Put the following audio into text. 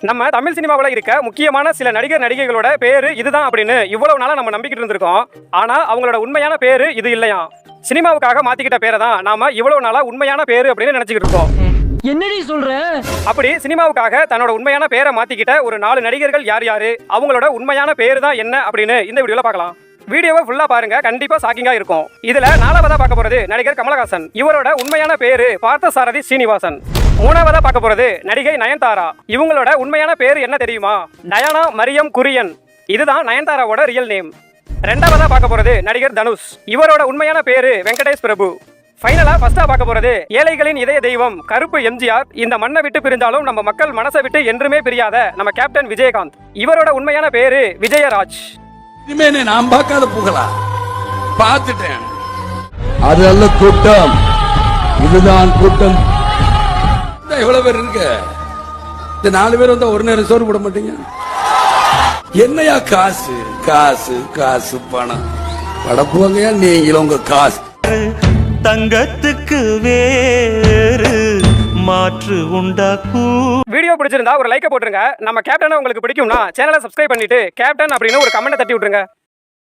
நம்ம தமிழ் சினிமாவில் இருக்க முக்கியமான சில நடிகர் நடிகைகளோட பேரு இதுதான் அப்படின்னு இவ்வளவு நாளா நம்ம நம்பிக்கிட்டு இருந்திருக்கோம். ஆனா அவங்களோட உண்மையான பேரு இது இல்லையா. சினிமாவுக்காக மாத்திக்கிட்ட பேரை தான் நாம இவ்வளவு நாளா உண்மையான பேரு அப்படின்னு நினைச்சுக்கிட்டு இருக்கோம். என்னடி சொல்ற? அப்படி சினிமாவுக்காக தன்னோட உண்மையான பேரை மாத்திக்கிட்ட ஒரு 4 நடிகர்கள் யார் யாரு, அவங்களோட உண்மையான பேரு தான் என்ன அப்படின்னு இந்த வீடியோல பார்க்கலாம். வீடியோவை ஃபுல்லா பாருங்க, கண்டிப்பா ஷாக்கிங்கா இருக்கும். இதுல 4வதா பார்க்க போறது நடிகர் கமலஹாசன். இவரோட உண்மையான பேரு பார்த்தசாரதி ஸ்ரீனிவாசன். 3வதா பார்க்க போறது நடிகை நயன்தாரா. இவங்களோட உண்மையான பேரு என்ன தெரியுமா? டயானா மரியம் குரியன். இதுதான் நயன்தாராவோட ரியல் நேம். 2வதா பார்க்க போறது நடிகர் தனுஷ். இவரோட உண்மையான பேரு வெங்கடேஷ் பிரபு. ஃபைனலா ஃபர்ஸ்டா பார்க்க போறது ஏழைகளின் இதய தெய்வம் கருப்பு எம்ஜிஆர். இந்த மண்ணை விட்டு பிரிஞ்சாலும் நம்ம மக்கள் மனசை விட்டு என்றுமே பிரியாத நம்ம கேப்டன் விஜயகாந்த். இவரோட உண்மையான பேரு விஜயராஜ். இனிமே நான் பார்க்காத புகழா பார்த்துட்டேன். அது அல்ல கூட்டம், இதுதான் கூட்டம். எவ்வளவு பேர் இருக்கு? இந்த 4 பேர் வந்தா ஒரு நேரம் சோறு போட மாட்டீங்க. என்னையா காசு காசு காசு பணம் படப்புவாங்கயா நீங்களும் உங்க காசு. தங்கத்துக்கு வேறு மாற்று உண்டாக்கூ. வீடியோ பிடிச்சிருந்தா ஒரு லைக் போட்டுருங்க. நம்ம கேப்டனை உங்களுக்கு பிடிக்கும்னா சேனலை சப்ஸ்கிரைப் பண்ணிட்டு கேப்டன் அப்படின்னு ஒரு கமெண்ட் தட்டி விட்டுருங்க.